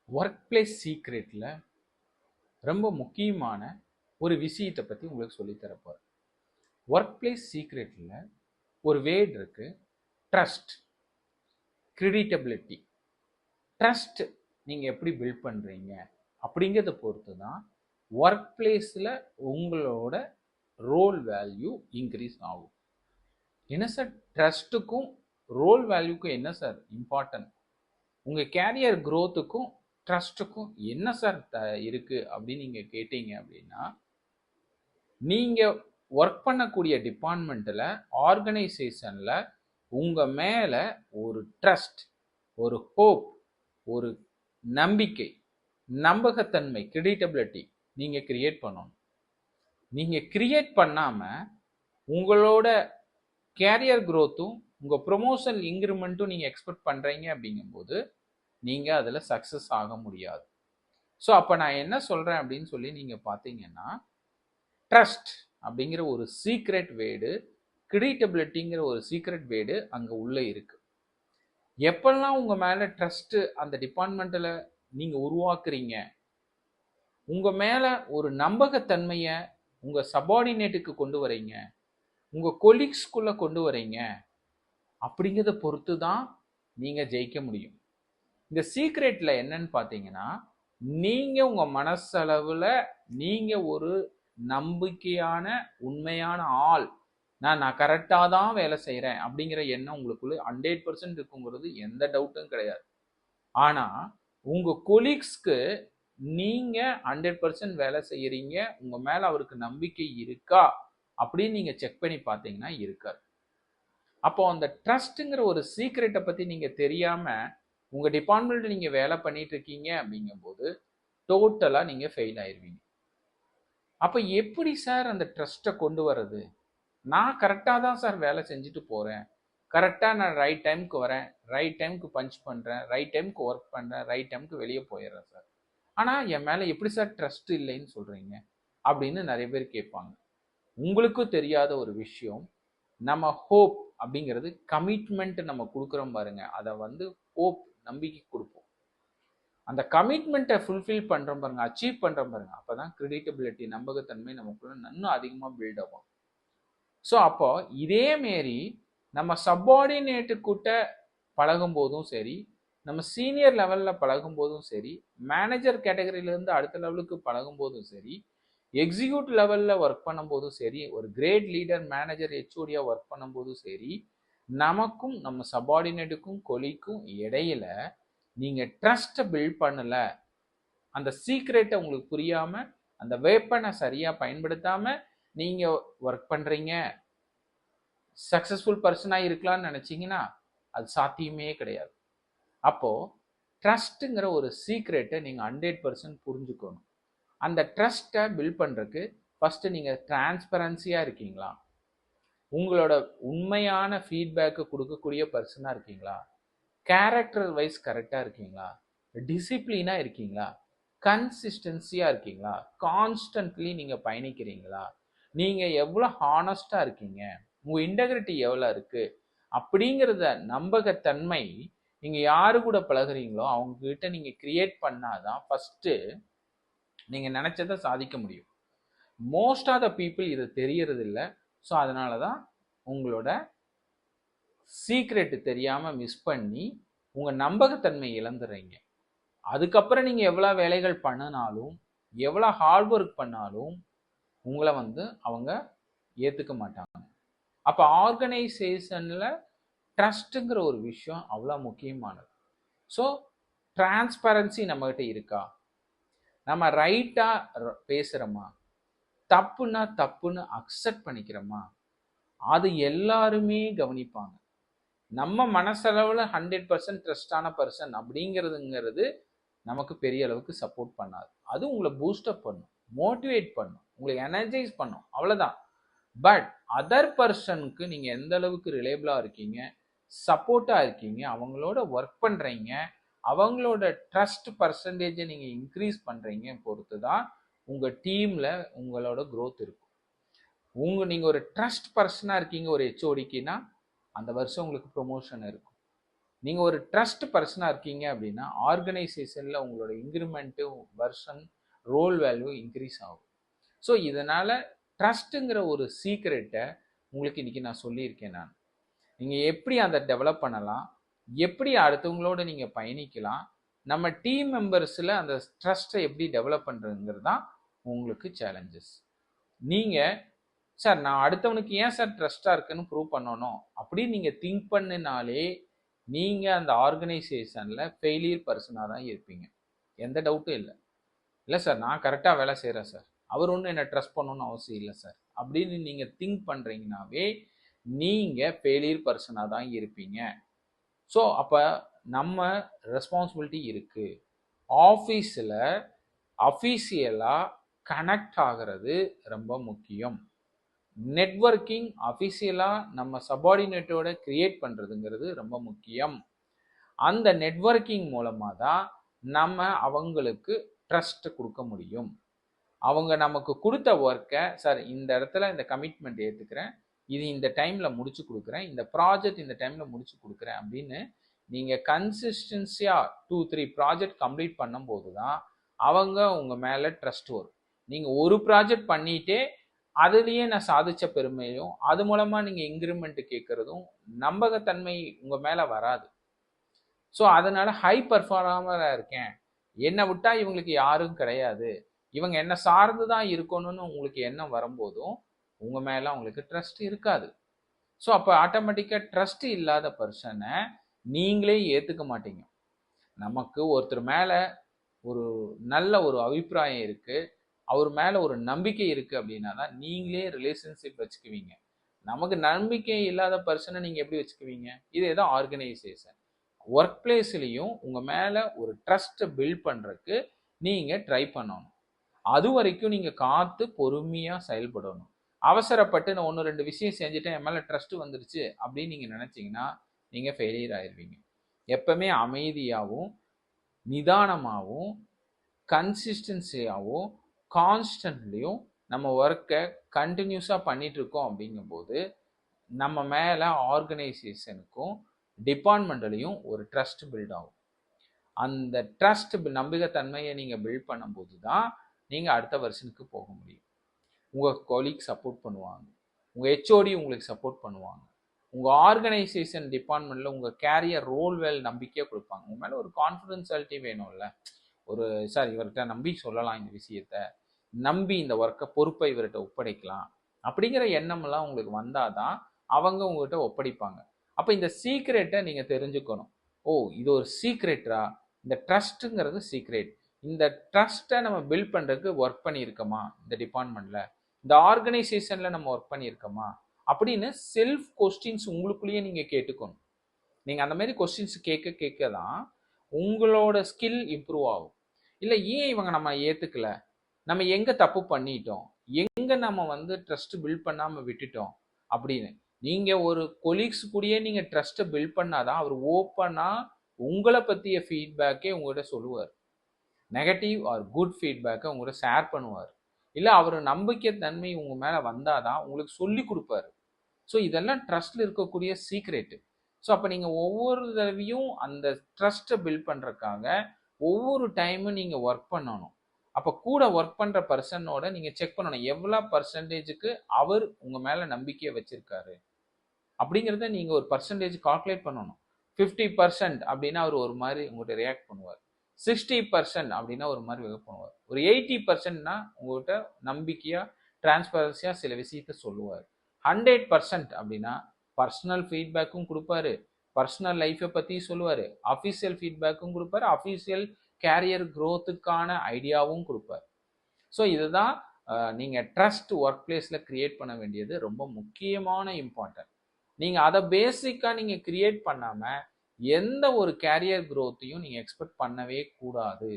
Work place சீக்ரெட்டில் ரொம்ப முக்கியமான ஒரு விஷயத்தை பற்றி உங்களுக்கு சொல்லித்தரப்போகிறேன். ஒர்க் பிளேஸ் சீக்ரெட்டில் ஒரு வேர்ட் இருக்கு, ட்ரஸ்ட், கிரெடிட்டபிலிட்டி. ட்ரஸ்ட் நீங்கள் எப்படி பில்ட் பண்ணுறீங்க அப்படிங்கிறத பொறுத்து தான் ஒர்க் பிளேஸில் உங்களோட ரோல் வேல்யூ இன்க்ரீஸ் ஆகும். என்ன சார் ட்ரஸ்ட்டுக்கும் ரோல் வேல்யூக்கும் என்ன சார் இம்பார்ட்டன்ட்? உங்கள் கேரியர் க்ரோத்துக்கும் ட்ரஸ்ட்டுக்கும் என்ன சார் இருக்கு அப்படின்னு நீங்கள் கேட்டீங்க அப்படின்னா, நீங்கள் ஒர்க் பண்ணக்கூடிய டிபார்ட்மெண்ட்டில் ஆர்கனைசேஷனில் உங்கள் மேலே ஒரு ட்ரஸ்ட், ஒரு ஹோப், ஒரு நம்பிக்கை, நம்பகத்தன்மை, கிரெடிட்டபிலிட்டி நீங்கள் கிரியேட் பண்ணணும். நீங்கள் கிரியேட் பண்ணாமல் உங்களோட கேரியர் க்ரோத்தும் உங்கள் ப்ரொமோஷன் இன்க்ரிமெண்ட்டும் நீங்கள் எக்ஸ்பெக்ட் பண்ணுறீங்க அப்படிங்கும்போது நீங்கள் அதில் சக்ஸஸ் ஆக முடியாது. ஸோ அப்போ நான் என்ன சொல்கிறேன் அப்படின்னு சொல்லி நீங்கள் பார்த்தீங்கன்னா, ட்ரஸ்ட் அப்படிங்கிற ஒரு சீக்ரெட் வேர்டு, கிரெடிட்டபிலிட்டிங்கிற ஒரு சீக்ரெட் வேர்டு அங்கே உள்ளே இருக்குது. எப்பெல்லாம் உங்கள் மேலே ட்ரஸ்ட்டு அந்த டிபார்ட்மெண்ட்டில் நீங்கள் உருவாக்குறீங்க, உங்கள் மேலே ஒரு நம்பகத்தன்மையை உங்கள் சபார்டினேட்டுக்கு கொண்டு வரீங்க, உங்கள் கொலீக்ஸ்குள்ளே கொண்டு வரீங்க, அப்படிங்கிறத பொறுத்து தான் நீங்கள் ஜெயிக்க முடியும். இந்த சீக்ரெட்ல என்னன்னு பார்த்தீங்கன்னா, நீங்க உங்க மனசளவில் நீங்க ஒரு நம்பிக்கையான உண்மையான ஆள், நான் கரெக்டாக தான் வேலை செய்கிறேன் அப்படிங்கிற எண்ணம் உங்களுக்குள்ள 100% இருக்குங்கிறது எந்த டவுட்டும் கிடையாது. ஆனால் உங்கள் கொலீக்ஸ்க்கு நீங்கள் 100% வேலை செய்கிறீங்க, உங்கள் மேலே அவருக்கு நம்பிக்கை இருக்கா அப்படின்னு நீங்கள் செக் பண்ணி பார்த்தீங்கன்னா இருக்காது. அப்போ அந்த ட்ரஸ்ட்டுங்கிற ஒரு சீக்ரெட்டை பற்றி நீங்கள் தெரியாமல் உங்கள் டிபார்ட்மெண்ட்டில் நீங்கள் வேலை பண்ணிட்டு இருக்கீங்க அப்படிங்கும்போது டோட்டலாக நீங்கள் ஃபெயில் ஆயிடுவீங்க. அப்போ எப்படி சார் அந்த ட்ரஸ்ட்டை கொண்டு வர்றது? நான் கரெக்டாக தான் சார் வேலை செஞ்சுட்டு போகிறேன், கரெக்டாக நான் ரைட் டைமுக்கு வரேன், ரைட் டைமுக்கு பஞ்ச் பண்ணுறேன், ரைட் டைமுக்கு ஒர்க் பண்ணுறேன், ரைட் டைமுக்கு வெளியே போயிடுறேன் சார், ஆனால் என் மேலே எப்படி சார் ட்ரஸ்ட் இல்லைன்னு சொல்கிறீங்க அப்படின்னு நிறைய பேர் கேட்பாங்க. உங்களுக்கும் தெரியாத ஒரு விஷயம், நம்ம ஹோப் அப்படிங்கிறது கமிட்மெண்ட் நம்ம கொடுக்குறோம் பாருங்க, அதை ஹோப், நம்பிக்கை கொடுப்போம். அந்த கமிட்மெண்ட்டை ஃபுல்ஃபில் பண்ணுறோம் பாருங்க, அச்சீவ் பண்ணுறோம் பாருங்க, அப்போ தான் கிரெடிட்டபிலிட்டி, நம்பகத்தன்மை நமக்குள்ள இன்னும் அதிகமாக பில்ட் ஆகும். ஸோ அப்போ இதே மாரி நம்ம சப்பார்டினேட்டுக்கிட்ட பழகும் போதும் சரி, நம்ம சீனியர் லெவலில் பழகும் போதும் சரி, மேனேஜர் கேட்டகரியிலேருந்து அடுத்த லெவலுக்கு பழகும் போதும் சரி, எக்ஸிக்யூட்டிவ் லெவலில் ஒர்க் பண்ணும்போதும் சரி, ஒரு கிரேட் லீடர், மேனேஜர், ஹெச்ஓடியாக ஒர்க் பண்ணும்போதும் சரி, நமக்கும் நம்ம சப்பார்டினேட்டுக்கும் கொலிக்கும் இடையில நீங்கள் ட்ரஸ்ட்டை பில்ட் பண்ணலை, அந்த சீக்ரெட்டை உங்களுக்கு புரியாமல், அந்த வேப்பனை சரியாக பயன்படுத்தாமல் நீங்கள் ஒர்க் பண்ணுறீங்க, சக்ஸஸ்ஃபுல் பர்சனாக இருக்கலாம்னு நினச்சிங்கன்னா அது சாத்தியமே கிடையாது. அப்போது ட்ரஸ்ட்டுங்கிற ஒரு சீக்ரெட்டை நீங்கள் 100% புரிஞ்சுக்கணும். அந்த ட்ரஸ்ட்டை பில்ட் பண்ணுறதுக்கு ஃபஸ்ட்டு நீங்கள் டிரான்ஸ்பரன்சியாக இருக்கீங்களா, உங்களோட உண்மையான ஃபீட்பேக்கு கொடுக்கக்கூடிய பர்சனாக இருக்கீங்களா, கேரக்டர் வைஸ் கரெக்டாக இருக்கீங்களா, டிசிப்ளினாக இருக்கீங்களா, கன்சிஸ்டன்சியாக இருக்கீங்களா, கான்ஸ்டன்ட்லி நீங்கள் பயணிக்கிறீங்களா, நீங்கள் எவ்வளோ ஹானஸ்டாக இருக்கீங்க, உங்கள் இன்டெகிரிட்டி எவ்வளோ இருக்குது அப்படிங்கிறத நம்பகத்தன்மை நீங்கள் யாரு கூட பழகுறீங்களோ அவங்கக்கிட்ட நீங்கள் கிரியேட் பண்ணாதான் ஃபஸ்ட்டு நீங்கள் நினச்சதை சாதிக்க முடியும். மோஸ்ட் ஆஃப் த பீப்புள் இது தெரியறது இல்லை. ஸோ அதனால தான் உங்களோட சீக்ரெட்டு தெரியாமல் மிஸ் பண்ணி உங்கள் நம்பகத்தன்மை இழந்துடுறீங்க. அதுக்கப்புறம் நீங்கள் எவ்வளோ வேலைகள் பண்ணினாலும், எவ்வளோ ஹார்ட் ஒர்க் பண்ணாலும் உங்களை அவங்க ஏற்றுக்க மாட்டாங்க. அப்போ ஆர்கனைசேஷனில் ட்ரஸ்ட்டுங்கிற ஒரு விஷயம் அவ்வளோ முக்கியமானது. ஸோ டிரான்ஸ்பரன்சி நம்மகிட்ட இருக்கா, நம்ம ரைட்டாக பேசுகிறோமா, தப்புன்னா தப்புன்னு அக்செப்ட் பண்ணிக்கிறோமா, அது எல்லாருமே கவனிப்பாங்க. நம்ம மனசளவில் 100% ட்ரஸ்டான பர்சன் அப்படிங்கிறதுங்கிறது நமக்கு பெரிய அளவுக்கு சப்போர்ட் பண்ணாது. அது உங்களை பூஸ்டப் பண்ணும், மோட்டிவேட் பண்ணும், உங்களை எனர்ஜைஸ் பண்ணும், அவ்வளோதான். பட் அதர் பர்சனுக்கு நீங்கள் எந்த அளவுக்கு ரிலேபிளாக இருக்கீங்க, சப்போர்ட்டாக இருக்கீங்க, அவங்களோட ஒர்க் பண்ணுறீங்க, அவங்களோட ட்ரஸ்ட் பர்சன்டேஜை நீங்கள் இன்க்ரீஸ் பண்ணுறீங்க பொறுத்து தான் உங்கள் டீமில் உங்களோட க்ரோத் இருக்கும். நீங்கள் ஒரு ட்ரஸ்ட் பர்சனாக இருக்கீங்க ஒரு ஹெச்ஓடிக்குன்னா அந்த வருஷம் உங்களுக்கு ப்ரொமோஷன் இருக்கும். நீங்கள் ஒரு ட்ரஸ்ட் பர்சனாக இருக்கீங்க அப்படின்னா ஆர்கனைசேஷனில் உங்களோட increment version role value increase ஆகும். ஸோ இதனால் ட்ரஸ்ட்டுங்கிற ஒரு சீக்ரெட்டை உங்களுக்கு இன்றைக்கி நான் சொல்லியிருக்கேன். நீங்கள் எப்படி அதை டெவலப் பண்ணலாம், எப்படி அடுத்தவங்களோட நீங்கள் பயணிக்கலாம், நம்ம டீம் மெம்பர்ஸில் அந்த ட்ரஸ்ட்டை எப்படி டெவலப் பண்ணுறதுங்கிறது தான் உங்களுக்கு சேலஞ்சஸ். நீங்கள் சார் நான் அடுத்தவனுக்கு ஏன் சார் ட்ரஸ்ட்டாக இருக்குன்னு ப்ரூவ் பண்ணணும் அப்படின்னு நீங்கள் திங்க் பண்ணினாலே நீங்கள் அந்த ஆர்கனைசேஷனில் ஃபெயிலியர் பர்சனாக தான் இருப்பீங்க. எந்த டவுட்டும் இல்லை. இல்லை சார் நான் கரெக்டாக வேலை செய்கிறேன் சார், அவர் ஒன்றும் என்னை ட்ரஸ்ட் பண்ணணும்னு அவசியம் இல்லை சார் அப்படின்னு நீங்கள் திங்க் பண்ணுறீங்கனாவே நீங்கள் ஃபெயிலியர் பர்சனாக தான் இருப்பீங்க. ஸோ அப்போ நம்ம ரெஸ்பான்சிபிலிட்டி இருக்குது. ஆஃபீஸில் அஃபீஷியலாக கனெக்ட் ஆகிறது ரொம்ப முக்கியம். நெட்வொர்க்கிங் அஃபிஷியலாக நம்ம சபார்டினேட்டோட கிரியேட் பண்ணுறதுங்கிறது ரொம்ப முக்கியம். அந்த நெட்வொர்க்கிங் மூலமாக தான் நம்ம அவங்களுக்கு ட்ரஸ்ட் கொடுக்க முடியும். அவங்க நமக்கு கொடுத்த ஒர்க்கை சார் இந்த இடத்துல இந்த கமிட்மெண்ட் ஏற்றுக்கிறேன், இது இந்த டைமில் முடிச்சு கொடுக்குறேன், இந்த ப்ராஜெக்ட் இந்த டைமில் முடிச்சு கொடுக்குறேன் அப்படின்னு நீங்கள் கன்சிஸ்டன்சியாக 2-3 ப்ராஜெக்ட் கம்ப்ளீட் பண்ணும்போது தான் அவங்க உங்கள் மேலே ட்ரஸ்ட் வரும். நீங்கள் ஒரு ப்ராஜெக்ட் பண்ணிகிட்டே அதுலேயே நான் சாதித்த பெருமையும் அது மூலமாக நீங்கள் இன்க்ரிமெண்ட் கேட்குறதும் நம்பகத்தன்மை உங்கள் மேலே வராது. ஸோ அதனால் ஹை பர்ஃபார்மராக இருக்கேன், என்னை விட்டால் இவங்களுக்கு யாரும் கிடையாது, இவங்க என்ன சார்ந்து தான் இருக்கணும்னு உங்களுக்கு எண்ணம் வரும்போதும் உங்கள் மேலே அவங்களுக்கு ட்ரஸ்ட் இருக்காது. ஸோ அப்போ ஆட்டோமேட்டிக்காக ட்ரஸ்ட் இல்லாத பர்சனை நீங்களே ஏற்றுக்க மாட்டீங்க. நமக்கு ஒருத்தர் மேலே ஒரு நல்ல ஒரு அபிப்பிராயம் இருக்குது, அவர் மேலே ஒரு நம்பிக்கை இருக்குது அப்படின்னா தான் நீங்களே ரிலேஷன்ஷிப் வச்சுக்குவீங்க. நமக்கு நம்பிக்கை இல்லாத பர்சனை நீங்கள் எப்படி வச்சுக்குவீங்க? இதே தான் ஆர்கனைசேஷன். ஒர்க் பிளேஸ்லேயும் உங்கள் மேலே ஒரு ட்ரஸ்ட்டை பில்ட் பண்ணுறதுக்கு நீங்கள் ட்ரை பண்ணணும். அது வரைக்கும் நீங்கள் காத்து பொறுமையாக செயல்படணும். அவசரப்பட்டு நான் 1-2 விஷயம் செஞ்சுட்டேன் என் மேலே ட்ரஸ்ட் வந்துருச்சு அப்படின்னு நீங்கள் நினச்சிங்கன்னா நீங்கள் ஃபெயிலியர் ஆயிடுவீங்க. எப்பவுமே அமைதியாகவும் நிதானமாகவும் கன்சிஸ்டன்சியாகவும் கான்ஸ்டன்ட்லியும் நம்ம ஒர்க்கை கண்டினியூஸாக பண்ணிட்டு இருக்கோம். அப்படிங்கும்போது நம்ம மேலே ஆர்கனைசேஷனுக்கும் டிபார்ட்மெண்ட்லையும் ஒரு ட்ரஸ்ட் பில்ட் ஆகும். அந்த ட்ரஸ்ட் நம்பிக்கைத்தன்மையை நீங்கள் பில்ட் பண்ணும்போது தான் நீங்கள் அடுத்த வருஷனுக்கு போக முடியும். உங்கள் கொலீக் சப்போர்ட் பண்ணுவாங்க, உங்கள் ஹெச்ஓடி உங்களுக்கு சப்போர்ட் பண்ணுவாங்க, உங்கள் ஆர்கனைசேஷன் டிபார்ட்மெண்ட்டில் உங்கள் கேரியர் ரோல் வேல் நம்பிக்கையாக கொடுப்பாங்க. உங்கள் மேலே ஒரு கான்ஃபிடென்ஷியாலிட்டி வேணும்ல, ஒரு சார் இவர்கிட்ட நம்பி சொல்லலாம், இந்த விஷயத்த நம்பி இந்த ஒர்க்கை பொறுப்பை இவர்கிட்ட ஒப்படைக்கலாம் அப்படிங்கிற எண்ணமெல்லாம் உங்களுக்கு வந்தால் தான் அவங்க உங்கள்கிட்ட ஒப்படைப்பாங்க. அப்போ இந்த சீக்ரெட்டை நீங்கள் தெரிஞ்சுக்கணும். ஓ இது ஒரு சீக்ரெட்டா, இந்த ட்ரஸ்ட்டுங்கிறது சீக்ரெட். இந்த ட்ரஸ்ட்டை நம்ம பில்ட் பண்ணுறதுக்கு ஒர்க் பண்ணியிருக்கோமா, இந்த டிபார்ட்மெண்ட்டில் இந்த ஆர்கனைசேஷனில் நம்ம ஒர்க் பண்ணியிருக்கோமா அப்படின்னு செல்ஃப் கொஸ்டின்ஸ் உங்களுக்குள்ளேயே நீங்கள் கேட்டுக்கணும். நீங்கள் அந்த மாதிரி கொஸ்டின்ஸ் கேட்க கேட்க தான் உங்களோட ஸ்கில் இம்ப்ரூவ் ஆகும். இல்லை ஏன் இவங்க நம்ம ஏற்றுக்கல, நம்ம எங்கே தப்பு பண்ணிட்டோம், எங்கே நம்ம ட்ரஸ்ட் பில்ட் பண்ணாமல் விட்டுட்டோம் அப்படின்னு நீங்கள் ஒரு கொலீக்ஸ் கூடயே நீங்கள் ட்ரஸ்ட்டை பில்ட் பண்ணாதான் அவர் ஓப்பனாக உங்களை பற்றிய ஃபீட்பேக்கே உங்கள்கிட்ட சொல்லுவார். நெகட்டிவ் ஆர் குட் ஃபீட்பேக்கை உங்கள்கிட்ட ஷேர் பண்ணுவார். இல்லை அவர் நம்பிக்கை தன்மை உங்கள் மேலே வந்தால் தான் உங்களுக்கு சொல்லி கொடுப்பாரு. ஸோ இதெல்லாம் ட்ரஸ்ட்டில் இருக்கக்கூடிய சீக்ரெட்டு. ஸோ அப்போ நீங்கள் ஒவ்வொரு தடவையும் அந்த ட்ரஸ்ட்டை பில்ட் பண்ணுறதுக்காக ஒவ்வொரு டைமும் நீங்கள் ஒர்க் பண்ணணும். அப்போ கூட ஒர்க் பண்ணுற பர்சனோட நீங்கள் செக் பண்ணணும் எவ்வளோ பர்சன்டேஜுக்கு அவர் உங்கள் மேலே நம்பிக்கையை வச்சுருக்காரு அப்படிங்கிறத நீங்கள் ஒரு பர்சன்டேஜ் கால்குலேட் பண்ணணும். 50% அப்படின்னா அவர் ஒரு மாதிரி உங்கள்கிட்ட ரியாக்ட் பண்ணுவார், 60% அப்படின்னா ஒரு மாதிரி ரியாக்ட் பண்ணுவார், ஒரு 80%னா உங்கள்கிட்ட நம்பிக்கையாக டிரான்ஸ்பரன்சியாக சில விஷயத்த சொல்லுவார், 100% அப்படின்னா பர்சனல் ஃபீட்பேக்கும் கொடுப்பாரு, பர்சனல் லைஃப்பை பற்றி சொல்லுவார், அஃபீஷியல் ஃபீட்பேக்கும் கொடுப்பாரு, அஃபீஷியல் கேரியர் க்ரோத்துக்கான ஐடியாவும் கொடுப்பார். ஸோ இதுதான் நீங்கள் ட்ரஸ்ட் ஒர்க் பிளேஸில் க்ரியேட் பண்ண வேண்டியது ரொம்ப முக்கியமான இம்பார்ட்டன்ட். நீங்கள் அதை பேசிக்காக நீங்கள் க்ரியேட் பண்ணாமல் எந்த ஒரு கேரியர் க்ரோத்தையும் நீங்கள் எக்ஸ்பெக்ட் பண்ணவே கூடாது.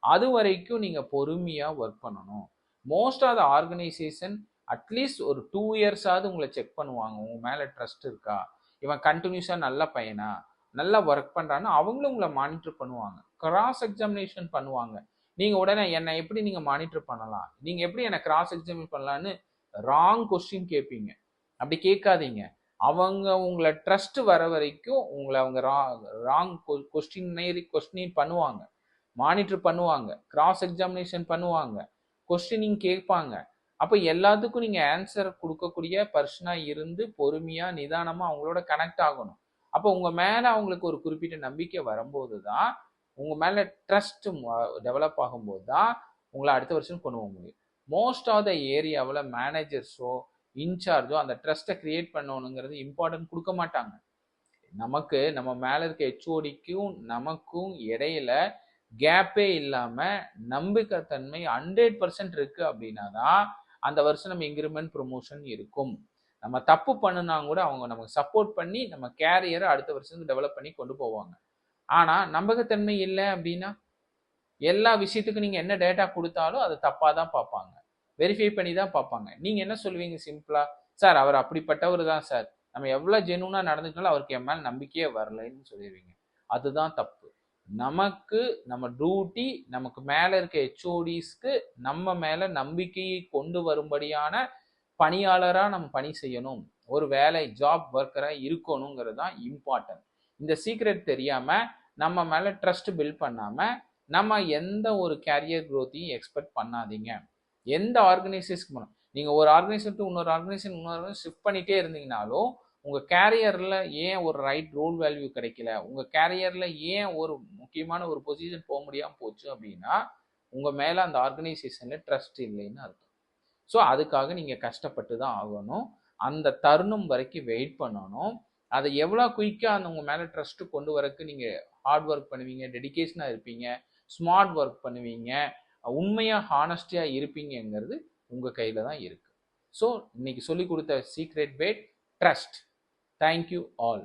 அது வரைக்கும் நீங்கள் பொறுமையாக ஒர்க் பண்ணணும். Most of the organisation at least ஒரு 2 இயர்ஸாவது உங்களை செக் பண்ணுவாங்க, உங்கள் மேலே ட்ரஸ்ட் இருக்கா, இவன் கண்டினியூஸாக நல்ல பையனா, நல்லா ஒர்க் பண்ணுறான்னு அவங்களும் உங்களை மானிட்டர் பண்ணுவாங்க, கிராஸ் எக்ஸாமினேஷன் பண்ணுவாங்க. நீங்கள் உடனே என்னை எப்படி நீங்கள் மானிட்டர் பண்ணலாம், நீங்கள் எப்படி என்னை கிராஸ் எக்ஸாமின் பண்ணலான்னு ராங் கொஸ்டின் கேட்பீங்க. அப்படி கேட்காதீங்க. அவங்க உங்களை ட்ரஸ்ட் வர வரைக்கும் உங்களை அவங்க ராங் கொஸ்டின் பண்ணுவாங்க, மானிட்டர் பண்ணுவாங்க, கிராஸ் எக்ஸாமினேஷன் பண்ணுவாங்க, கொஸ்டினிங் கேட்பாங்க. அப்போ எல்லாத்துக்கும் நீங்கள் ஆன்சர் கொடுக்கக்கூடிய பர்சனாக இருந்து பொறுமையாக நிதானமாக அவங்களோட கனெக்ட் ஆகணும். அப்போ உங்கள் மேலே அவங்களுக்கு ஒரு குறிப்பிட்ட நம்பிக்கை வரும்போது தான், உங்கள் மேலே ட்ரஸ்ட் டெவலப் ஆகும்போது தான் உங்களை அடுத்த வருஷம் கொண்டு போக முடியும். மோஸ்ட் ஆஃப் த ஏரியாவில் மேனேஜர்ஸோ இன்சார்ஜோ அந்த ட்ரஸ்ட்டை கிரியேட் பண்ணணுங்கிறது இம்பார்ட்டன்ட் கொடுக்க மாட்டாங்க. நமக்கு நம்ம மேலே இருக்க ஹெச்ஓடிக்கும் நமக்கும் இடையில கேப்பே இல்லாமல் நம்பிக்கைத்தன்மை 100% இருக்கு அப்படின்னா தான் அந்த வருஷம் நம்ம இன்க்ரிமெண்ட் ப்ரொமோஷன் இருக்கும். நம்ம தப்பு பண்ணுனா கூட அவங்க நமக்கு சப்போர்ட் பண்ணி நம்ம கேரியரை அடுத்த வருஷத்துக்கு டெவலப் பண்ணி கொண்டு போவாங்க. ஆனால் நம்பகத்தன்மை இல்லை அப்படின்னா எல்லா விஷயத்துக்கும் நீங்கள் என்ன டேட்டா கொடுத்தாலும் அதை தப்பாக தான் பார்ப்பாங்க, வெரிஃபை பண்ணி தான் பார்ப்பாங்க. நீங்கள் என்ன சொல்லுவீங்க சிம்பிளா? சார் அவர் அப்படிப்பட்டவர் தான் சார், நம்ம எவ்வளோ ஜெனூனாக நடந்துட்டாலும் அவருக்கு என் மேலே நம்பிக்கையே வரலைன்னு சொல்லிடுவீங்க. அதுதான் தப்பு. நமக்கு நம்ம டியூட்டி, நமக்கு மேலே இருக்க ஹெச்ஓடிஸ்க்கு நம்ம மேலே நம்பிக்கையை கொண்டு வரும்படியான பணியாளராக நம்ம பணி செய்யணும், ஒரு வேலை ஜாப் ஒர்க்கராக இருக்கணுங்கிறது தான் இம்பார்ட்டன்ட். இந்த சீக்ரெட் தெரியாமல் நம்ம மேலே ட்ரஸ்ட் பில்ட் பண்ணாமல் நம்ம எந்த ஒரு கேரியர் க்ரோத்தையும் எக்ஸ்பெக்ட் பண்ணாதீங்க. எந்த ஆர்கனைசேஷனுக்கு போகணும், நீங்கள் ஒரு ஆர்கனைசேஷன் இன்னொரு ஆர்கனைசேஷன் ஷிஃப்ட் பண்ணிகிட்டே இருந்தீங்கனாலும் உங்கள் கேரியரில் ஏன் ஒரு ரைட் ரோல் வேல்யூ கிடைக்கல, உங்கள் கேரியரில் ஏன் ஒரு முக்கியமான ஒரு பொசிஷன் போக முடியாமல் போச்சு அப்படின்னா உங்கள் மேலே அந்த ஆர்கனைசேஷனில் ட்ரஸ்ட் இல்லைன்னு அர்த்தம். ஸோ அதுக்காக நீங்கள் கஷ்டப்பட்டு தான் ஆகணும். அந்த தருணம் வரைக்கும் வெயிட் பண்ணணும். அதை எவ்வளோ குயிக்காக அந்த உங்கள் மேலே ட்ரஸ்ட்டு கொண்டு வரக்கு நீங்கள் ஹார்ட் ஒர்க் பண்ணுவீங்க, டெடிகேஷனாக இருப்பீங்க, ஸ்மார்ட் ஒர்க் பண்ணுவீங்க, உண்மையாக ஹானஸ்டியாக இருப்பீங்கிறது உங்கள் கையில் தான் இருக்குது. ஸோ இன்னைக்கு சொல்லி கொடுத்த சீக்ரெட் வேட் ட்ரஸ்ட். Thank you all.